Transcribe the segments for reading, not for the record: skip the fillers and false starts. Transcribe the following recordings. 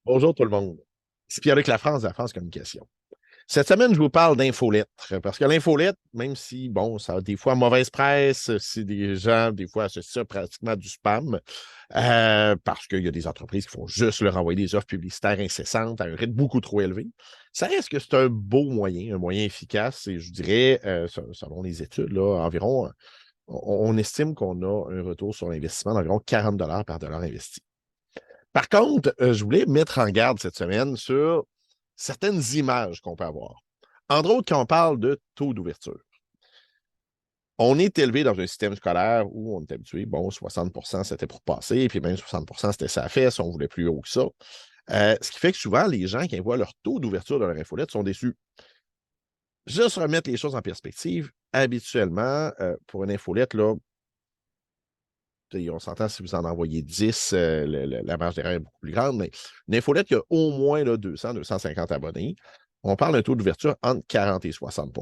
Bonjour tout le monde. C'est Pierre-Luc Lafrance de la France Communication. Cette semaine, je vous parle d'infolettre. Parce que l'infolettre, même si, bon, ça a des fois mauvaise presse, si des gens, des fois, associent ça pratiquement du spam, parce qu'il y a des entreprises qui font juste leur envoyer des offres publicitaires incessantes à un rythme beaucoup trop élevé. Ça reste que c'est un beau moyen, un moyen efficace, et je dirais, selon les études, là, environ, on estime qu'on a un retour sur l'investissement d'environ 40 par dollar investi. Par contre, je voulais mettre en garde cette semaine sur certaines images qu'on peut avoir. Entre autres, quand on parle de taux d'ouverture. On est élevé dans un système scolaire où on est habitué, bon, 60 c'était pour passer, puis même 60 c'était sa fesse, on voulait plus haut que ça. Ce qui fait que souvent, les gens qui voient leur taux d'ouverture de leur infolette sont déçus. Juste remettre les choses en perspective, habituellement, pour une infolette, là, on s'entend si vous en envoyez 10, la marge d'erreur est beaucoup plus grande, mais une infolette qui a au moins là, 200, 250 abonnés, on parle d'un taux d'ouverture entre 40 et 60.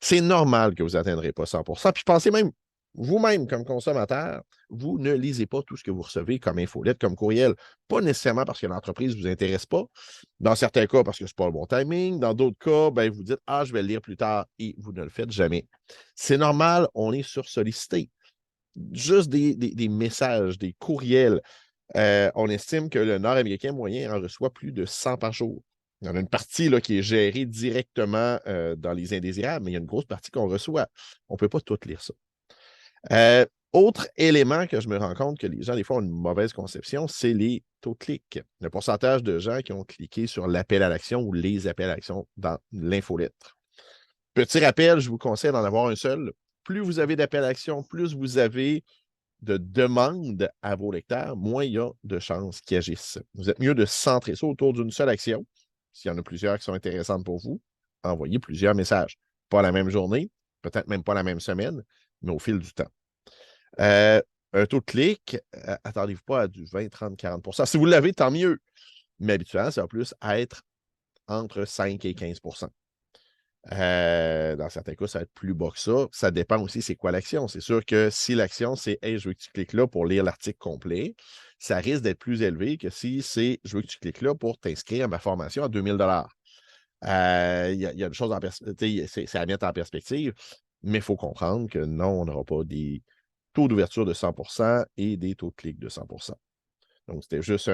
C'est normal que vous n'atteindrez pas 100. Puis pensez même, vous-même, comme consommateur, vous ne lisez pas tout ce que vous recevez comme infolette, comme courriel. Pas nécessairement parce que l'entreprise ne vous intéresse pas. Dans certains cas, parce que ce n'est pas le bon timing. Dans d'autres cas, ben, vous dites, ah, je vais le lire plus tard et vous ne le faites jamais. C'est normal, on est sursollicité. Juste des messages, des courriels. On estime que le Nord-Américain moyen en reçoit plus de 100 par jour. Il y en a une partie là, qui est gérée directement dans les indésirables, mais il y a une grosse partie qu'on reçoit. On ne peut pas tout lire ça. Autre élément que je me rends compte que les gens, des fois, ont une mauvaise conception, c'est les taux de clic. Le pourcentage de gens qui ont cliqué sur l'appel à l'action ou les appels à l'action dans l'infolettre. Petit rappel, je vous conseille d'en avoir un seul. Plus vous avez d'appels à l'action, plus vous avez de demandes à vos lecteurs, moins il y a de chances qu'ils agissent. Vous êtes mieux de centrer ça autour d'une seule action. S'il y en a plusieurs qui sont intéressantes pour vous, envoyez plusieurs messages. Pas la même journée, peut-être même pas la même semaine, mais au fil du temps. Un taux de clic, attendez-vous pas à du 20, 30, 40 Si vous l'avez, tant mieux. Mais habituellement, ça va plus être entre 5 et 15 dans certains cas, ça va être plus bas que ça. Ça dépend aussi c'est quoi l'action. C'est sûr que si l'action, c'est Hey, je veux que tu cliques là pour lire l'article complet, ça risque d'être plus élevé que si c'est Je veux que tu cliques là pour t'inscrire à ma formation à 2000 Il y a une chose en perspective, c'est à mettre en perspective, mais il faut comprendre que non, on n'aura pas des taux d'ouverture de 100 et des taux de clic de 100. Donc, c'était juste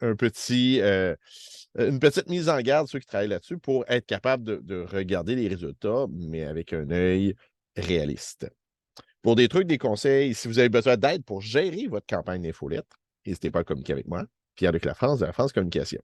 une petite mise en garde, ceux qui travaillent là-dessus, pour être capable de regarder les résultats, mais avec un œil réaliste. Pour des trucs, des conseils, si vous avez besoin d'aide pour gérer votre campagne d'infolettre, n'hésitez pas à communiquer avec moi. Pierre-Luc Lafrance de la France Communication.